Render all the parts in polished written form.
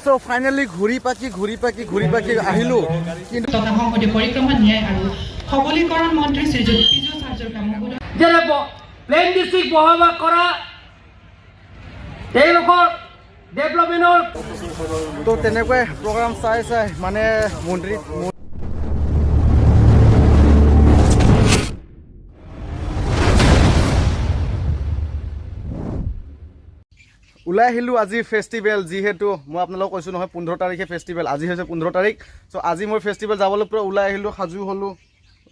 So finally ঘূৰি পাকি আহিলোঁ কিন্তু তথা সংসদীয় পৰিক্ৰমা ন্যায় আৰু সবলীকৰণ মন্ত্ৰী শ্ৰীযুত পীযুষ হাজৰিকাৰ কামবোধ যেনে প্লেন ডিষ্ট্ৰিক্ট বহাব কৰা তেওঁলোকৰ ডেভেলপমেণ্টৰ তো তেনেকুৱাই প্ৰগ্ৰাম চাই মানে মন্ত্ৰী ওলাই আহিলোঁ আজি ফেষ্টিভেল যিহেতু মই আপোনালোকক কৈছোঁ নহয় 15 তাৰিখে ফেষ্টিভেল আজি হৈছে 15 তাৰিখ চ' আজি মই ফেষ্টিভেল যাবলৈ পূৰা ওলাই আহিলোঁ সাজু হ'লোঁ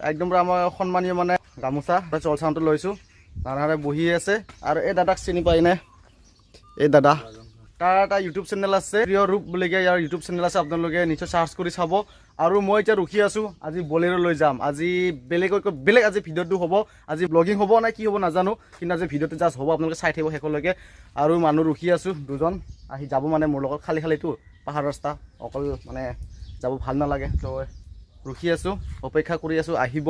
একদম পূৰা আমাৰ সন্মানীয় মানে গামোচা চল চাউণ্ডটো লৈছোঁ দাদাহঁতে বহি আছে আৰু এই দাদাক চিনি পাইনে এই দাদা তাৰ এটা ইউটিউব চেনেল আছে প্ৰিয় ৰূপ বুলিকে ইয়াৰ ইউটিউব চেনেল আছে আপোনালোকে নিশ্চয় চাৰ্চ কৰি চাব আৰু মই এতিয়া ৰখি আছোঁ আজি বলেৰো লৈ যাম আজি বেলেগ আজি ভিডিঅ'টো হ'ব আজি ব্লগিং হ'ব নে কি হ'ব নাজানো কিন্তু আজি ভিডিঅ'টো জাষ্ট হ'ব আপোনালোকে চাই থাকিব শেষলৈকে আৰু মানুহ ৰখি আছোঁ দুজন আহি যাব মানে মোৰ লগত খালীটো পাহাৰ ৰাস্তা অকল মানে যাব ভাল নালাগে তো ৰখি আছোঁ অপেক্ষা কৰি আছোঁ আহিব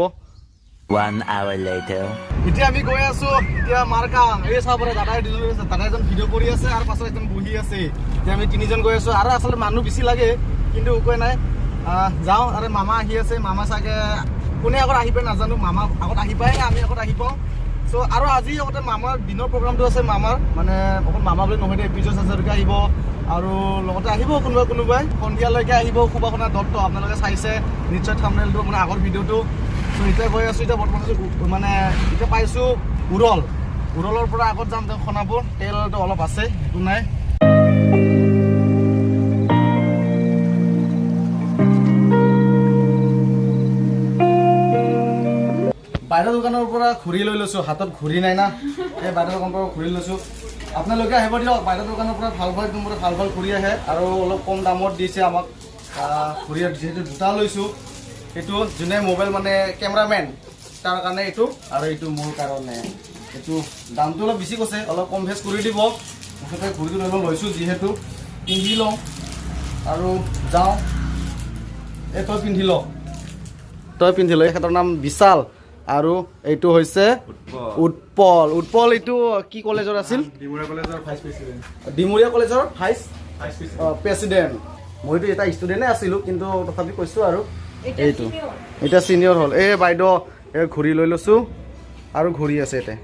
1 hour later. এতিয়া আমি গৈ আছোঁ এতিয়া মাৰকাং এই চাবলৈ দাদা এজন ভিডিঅ' কৰি আছে আৰু পাছত একদম বহি আছে এতিয়া আমি তিনিজন গৈ আছোঁ আৰু আচলতে মানুহ বেছি লাগে কিন্তু উপায় নাই যাওঁ আৰু মামা আহি আছে মামা চাগে কোনে আগত আহি পায় নাজানো মামা আগত আহি পায় আমি আগত আহি পাওঁ চ' আৰু আজি আগতে মামাৰ দিনৰ প্ৰগ্ৰামটো আছে মামাৰ মানে অকল মামা বুলি নহয় দেই পীযুষ হাজৰিকা আহিব আৰু লগতে আহিব কোনোবাই সন্ধিয়ালৈকে আহিব সুবাসনা দত্ত আপোনালোকে চাইছে নিশ্চয় থাম্বনেইলটো মানে আগৰ ভিডিঅ'টো চ' এতিয়া গৈ আছোঁ এতিয়া বৰ্তমান মানে এতিয়া পাইছোঁ উৰলৰ পৰা আগত যাম সোণাপুৰ তেলটো অলপ আছে একো নাই বাহিৰৰ দোকানৰ পৰা ঘূৰি লৈ লৈছোঁ হাতত ঘূৰি নাই না এই বাহিৰৰ দোকানৰ পৰা ঘূৰি লৈছোঁ আপোনালোকে আহিব দিয়ক বাহিৰৰ দোকানৰ পৰা ভাল ঘূৰি আহে আৰু অলপ কম দামত দিছে আমাক ঘূৰি যিহেতু দুটা লৈছোঁ এইটো যোনে মোবাইল মানে কেমেৰামেন তাৰ কাৰণে এইটো আৰু এইটো মোৰ কাৰণে এইটো দামটো অলপ বেছি কৈছে অলপ কম ভেজ কৰি দিব মুঠতে ঘূৰিটো লৈ লৈছোঁ যিহেতু পিন্ধি লওঁ আৰু যাওঁ এই তই পিন্ধি ল এখেতৰ নাম বিশাল আৰু এইটো হৈছে উৎপল এইটো কি কলেজৰ আছিল ডিমৰীয়া কলেজৰ ভাইচ প্ৰেচিডেণ্ট মইতো এটা ষ্টুডেণ্টে আছিলোঁ কিন্তু তথাপি কৈছোঁ আৰু এইটো এতিয়া চিনিয়ৰ হ'ল এই বাইদেউ এই ঘূৰি লৈ লৈছোঁ আৰু ঘূৰি আছে এতিয়া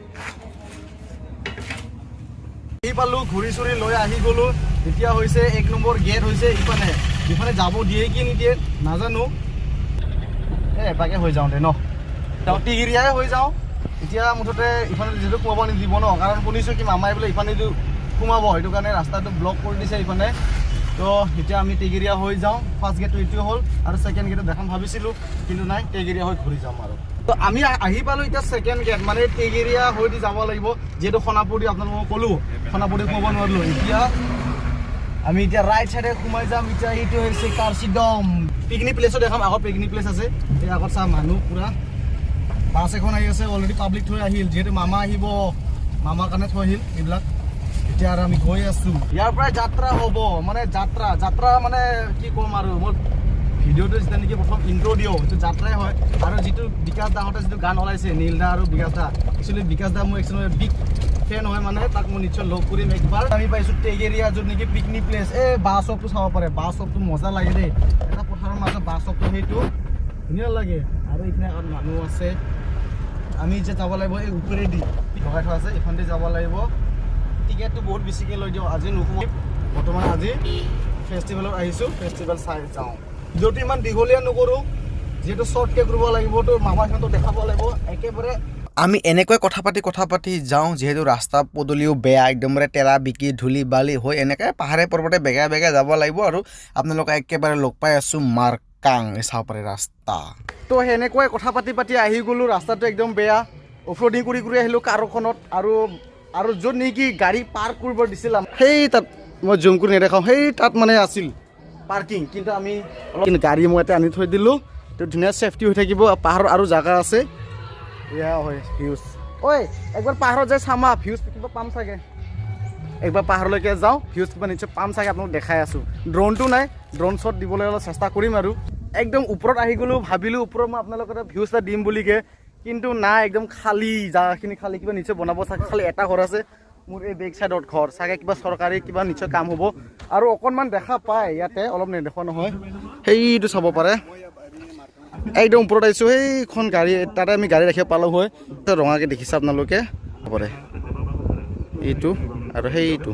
আহি পালোঁ ঘূৰি চুৰি লৈ আহি গ'লোঁ এতিয়া হৈছে 1 নম্বৰ গেট হৈছে ইফালে যাব দিয়ে কি নিদিয়ে নাজানো এপাকে হৈ যাওঁতে ন টিগিৰিয়াই হৈ যাওঁ এতিয়া মুঠতে ইফালে যিহেতু সোমাব নিদিব ন কাৰণ শুনিছোঁ কি মামাই বোলে ইফালে সোমাব সেইটো কাৰণে ৰাস্তাটো ব্লক কৰি দিছে ইফালে তো এতিয়া আমি টেগেৰিয়া হৈ যাওঁ ফাৰ্ষ্ট গেটটো এইটোৱে হ'ল আৰু ছেকেণ্ড গেটত দেখাম ভাবিছিলোঁ কিন্তু নাই টেগেৰিয়া হৈ ঘূৰি যাম আৰু তো আমি আহি পালোঁ এতিয়া ছেকেণ্ড গেট মানে টেগেৰিয়া হৈ দি যাব লাগিব যিহেতু সোণাপুৰ দি আপোনালোকক ক'লোঁ সোণাপুৰ দি সোমাব নোৱাৰিলোঁ এতিয়া আমি এতিয়া ৰাইট চাইডে সোমাই যাম এতিয়া এইটো হৈছে কাৰ্চিডম পিকনিক প্লেচো দেখাম আগত পিকনিক প্লেচ আছে এই আগত চাহ মানুহ পূৰা বাছ এখন আহি আছে অলৰেডি পাব্লিক থৈ আহিল যিহেতু মামা আহিব মামাৰ কাৰণে থৈ আহিল এইবিলাক এতিয়া আৰু আমি গৈ আছোঁ ইয়াৰ পৰাই যাত্ৰা হ'ব মানে যাত্ৰা মানে কি ক'ম আৰু মই ভিডিঅ'টো যেতিয়া নেকি প্ৰথম ইণ্ট্ৰ' দিওঁ সেইটো যাত্ৰাই হয় আৰু যিটো বিকাশ দাহঁতে যিটো গান ওলাইছে নীল দা আৰু বিকাশ দা একচুৱেলি বিকাশ দা মোৰ একচুৱেলি বিগ ফেন হয় মানে তাক মই নিশ্চয় লগ কৰিম একবাৰ আমি পাইছোঁ টেগেৰিয়া য'ত নেকি পিকনিক প্লেচ এই বাছ শ্বপটো চাব পাৰে বাছ শ্বপটো মজা লাগে দেই এটা পথাৰৰ মাজত বাছ শ্বপটো সেইটো ধুনীয়া লাগে আৰু এইখিনি আগত মানুহ আছে আমি যে যাব লাগিব এই ওপৰেদি লগাই থোৱা আছে এইখনদি যাব লাগিব টিকেটটো বহুত বেছিকৈ লৈ দিওঁ আজি নোসোমাম বৰ্তমান আজি ফেষ্টিভেলত আহিছোঁ ফেষ্টিভেল চাই যাওঁ ভিডিঅ'টো ইমান দীঘলীয়া নকৰোঁ যিহেতু শ্বৰ্টকৈ কৰিব লাগিব তো মামাহঁতক দেখাব লাগিব একেবাৰে আমি এনেকৈ কথা পাতি যাওঁ যিহেতু ৰাস্তা পদূলিও বেয়া একদমৰে তেৰা বিকি ধূলি বালি হৈ এনেকৈ পাহাৰে পৰ্বতে বেগাই যাব লাগিব আৰু আপোনালোকে একেবাৰে লগ পাই আছোঁ মাৰকাং চাব পাৰে ৰাস্তা তো সেনেকৈ কথা পাতি আহি গ'লোঁ ৰাস্তাটো একদম বেয়া অফৰোডিং কৰি আহিলোঁ কাৰখনত আৰু য'ত নেকি গাড়ী পাৰ্ক কৰিব দিছিলাম সেই তাত মই জুম কৰি নেদেখাওঁ সেই তাত মানে আছিল পাৰ্কিং কিন্তু আমি অলপ গাড়ী মই ইয়াতে আনি থৈ দিলোঁ তো ধুনীয়া ছেফটি হৈ থাকিব পাহাৰৰ আৰু জাগা আছে এয়া হয় ভিউজ ঐ একবাৰ পাহাৰত যাই চামা ভিউজ কিবা পাম চাগে একবাৰ পাহাৰলৈকে যাওঁ ভিউজ কিবা নিশ্চয় পাম চাগে আপোনালোক দেখাই আছোঁ ড্ৰোনটো নাই ড্ৰোন শ্বট দিবলৈ অলপ চেষ্টা কৰিম আৰু একদম ওপৰত আহি গ'লোঁ ভাবিলোঁ ওপৰত মই আপোনালোকৰ ভিউজ এটা দিম বুলিকে কিন্তু নাই একদম খালী জাগাখিনি খালী কিবা নিশ্চয় বনাব চাগে খালী এটা ঘৰ আছে মোৰ এই বেক চাইডত ঘৰ চাগে কিবা চৰকাৰী কিবা নিশ্চয় কাম হ'ব আৰু অকণমান দেখা পায় ইয়াতে অলপ নেদেখা নহয় সেইটো চাব পাৰে একদম ওপৰত আহিছোঁ সেইখন গাড়ী তাতে আমি গাড়ী ৰাখিব পালোঁ হয় ৰঙাকৈ দেখিছে আপোনালোকে পাৰে এইটো আৰু সেইটো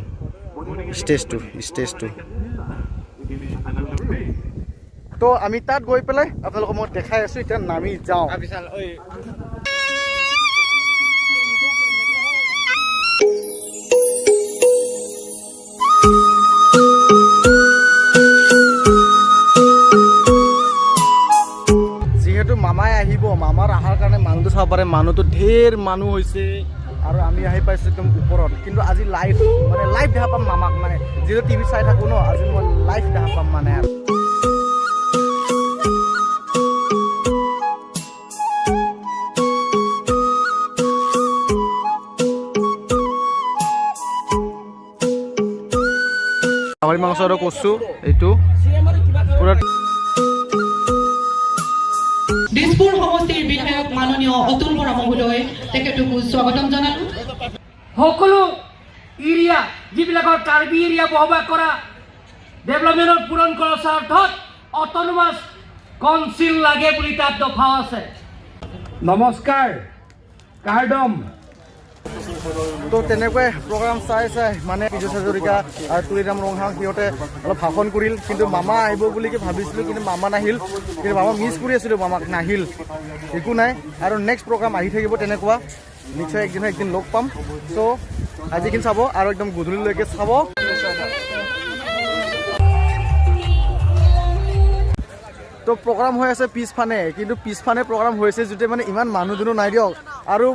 ষ্টেজটো তো আমি তাত গৈ পেলাই আপোনালোকক মই দেখাই আছোঁ এতিয়া নামি যাওঁ যিহেতু মামাই আহিব মামাৰ অহাৰ কাৰণে মানুহটো চাব পাৰে মানুহটো ঢেৰ মানুহ হৈছে আৰু আমি আহি পাইছোঁ একদম ওপৰত কিন্তু আজি লাইভ দেখা পাম মামাক মানে যিহেতু টিভি চাই থাকোঁ ন আজি মই লাইভ দেখা পাম মানে আৰু গাহৰি মাংস আৰু কচু এইটো পুৰা দিছপুৰ সমষ্টিৰ বিধায়ক মাননীয় অতুল বৰা মহোদয় তেখেতকো স্বাগতম জনালো সকলো এৰিয়া যিবিলাকৰ কাৰ্বি এৰিয়া বহবাস কৰা ডেভেলপমেণ্টত পূৰণ কৰাৰ স্বাৰ্থত অট'নমাছ কাউন্সিল লাগে বুলি তাত দফা আছে নমস্কাৰ কাৰ্ডম তো তেনেকুৱাই প্ৰগ্ৰাম চাই মানে পীযুষ হাজৰিকা আৰু তুলিৰাম ৰংহাং সিহঁতে অলপ ভাষণ কৰিল কিন্তু মামা আহিব বুলি ভাবিছিলোঁ কিন্তু মামা নাহিল কিন্তু মামা মিছ কৰি আছিলোঁ মামাক নাহিল একো নাই আৰু নেক্সট প্ৰগ্ৰাম আহি থাকিব তেনেকুৱা নিশ্চয় একদিন লগ পাম চ' আজিখিনি চাব আৰু একদম গধূলিলৈকে চাব তো প্ৰগ্ৰাম হৈ আছে পিছফানে কিন্তু পিছফানে প্ৰগ্ৰাম হৈছে যেতিয়া মানে ইমান মানুহ দুনুহ নাই দিয়ক আৰু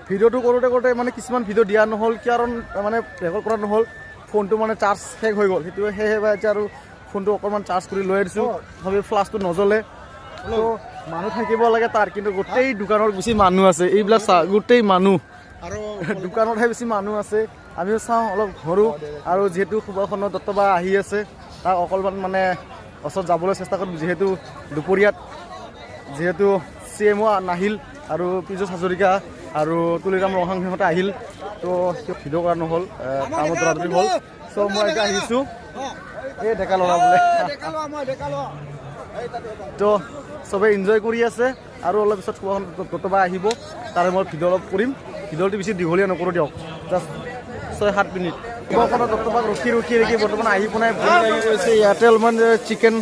ভিডিঅ'টো কৰোঁতে মানে কিছুমান ভিডিঅ' দিয়া নহ'ল কাৰণ মানে ৰেকৰ্ড কৰা নহ'ল ফোনটো মানে চাৰ্জ শেষ হৈ গ'ল সেইটো সেয়েহে আৰু ফোনটো অকণমান চাৰ্জ কৰি লৈ আহিছোঁ ভাবি ফ্লাছটো নজ্বলে তো মানুহ থাকিব লাগে তাৰ কিন্তু গোটেই দোকানত বেছি মানুহ আছে এইবিলাক গোটেই মানুহ আৰু দোকানতহে বেছি মানুহ আছে আমিও চাওঁ অলপ ঘৰো আৰু যিহেতু সুভাষচন্দ্ৰ দত্তবা আহি আছে তাক অকণমান মানে ওচৰত যাবলৈ চেষ্টা কৰিম যিহেতু দুপৰীয়াত যিহেতু CMO নাহিল আৰু পীযুষ হাজৰিকা আৰু তুলিৰাম ৰংহাং সিহঁতে আহিল তো ভিডিঅ' কৰা নহ'ল কামত দৌৰা হ'ল চ' মই এতিয়া আহিছোঁ এই ডেকা ল'ৰা বোলে তো চবেই এনজয় কৰি আছে আৰু অলপ পিছত সুভাষচন্দ্ৰ দত্তবা আহিব তাৰে মই ভিডিঅ' অলপ কৰিম ভিডিঅ'টো বেছি দীঘলীয়া নকৰোঁ দিয়ক জাষ্ট 6-7 মিনিট সুভাষচন্দ্ৰ দত্তবাক ৰখি বৰ্তমান আহি পোনাই ভোক লাগি গৈছে ইয়াতে অলপমান চিকেন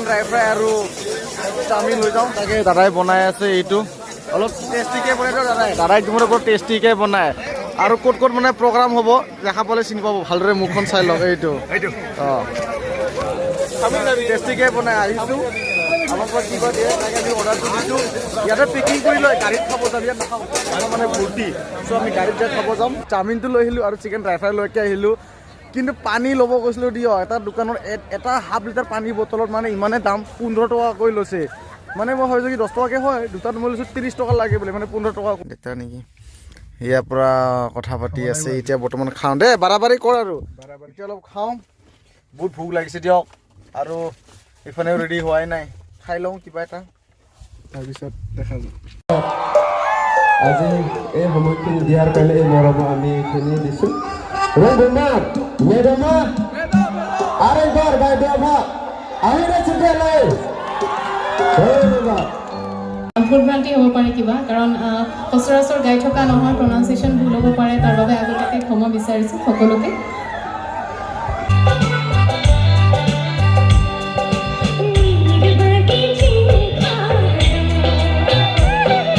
ড্ৰাই ফ্ৰাই আৰু চাওমিন লৈ যাওঁ তাকে দাদাই বনাই আছে এইটো অলপ টেষ্টিকৈ বনাই দাদাই তোমাৰ বৰ টেষ্টিকৈ বনায় আৰু ক'ত মানে প্ৰগ্ৰাম হ'ব দেখা পালে চিনি পাব ভালদৰে মুখখন চাই লওক এইটো অঁ টেষ্টিকৈ বনাই আহিছোঁ আমাৰ পৰা কিবা দিয়ে তাকে আমি অৰ্ডাৰটো দিছোঁ ইয়াতে পেকিং কৰি লয় গাড়ীত খাব যাম ইয়াত নাখাওঁ মানে ভৰ্তি চ' আমি গাড়ীত যাই খাব যাম চাওমিনটো লৈ আহিলোঁ আৰু চিকেন ড্ৰাই ফ্ৰাই লৈকে আহিলোঁ কিন্তু পানী ল'ব কৈছিলোঁ দিয়ক এটা দোকানত এটা হাফ লিটাৰ পানীৰ বটলত মানে ইমানে দাম 15 টকাকৈ লৈছে মানে মই ভাবিছোঁ কি 10 টকাকৈ হয় দুটাত মই লৈছোঁ 30 টকা লাগে বোলে মানে 15 টকা এটা নেকি ইয়াৰ পৰা কথা পাতি আছে এতিয়া বৰ্তমান খাওঁ দেই বাৰাবাৰী কৰ আৰু এতিয়া অলপ খাওঁ বহুত ভোক লাগিছে দিয়ক আৰু এইফালেও ৰেডি হোৱাই নাই খাই লওঁ কিবা এটা তাৰপিছত দেখা যাব আজি এই সময়খিনি দিয়াৰ কাৰণে এই মৰম আমি এইখিনি দিছোঁ ৰঘুনাথ মেডমা আৰেকবাৰ বাইদেউ আহিলে চিন্তালৈ ভুলভ্ৰান্তি হ'ব পাৰে কিবা কাৰণ সচৰাচৰ গাই থকা নহয় প্ৰনাউন্সিয়েশ্যন ভুল হ'ব পাৰে তাৰ বাবে আগতীয়াকৈ ক্ষমা বিচাৰিছোঁ সকলোকে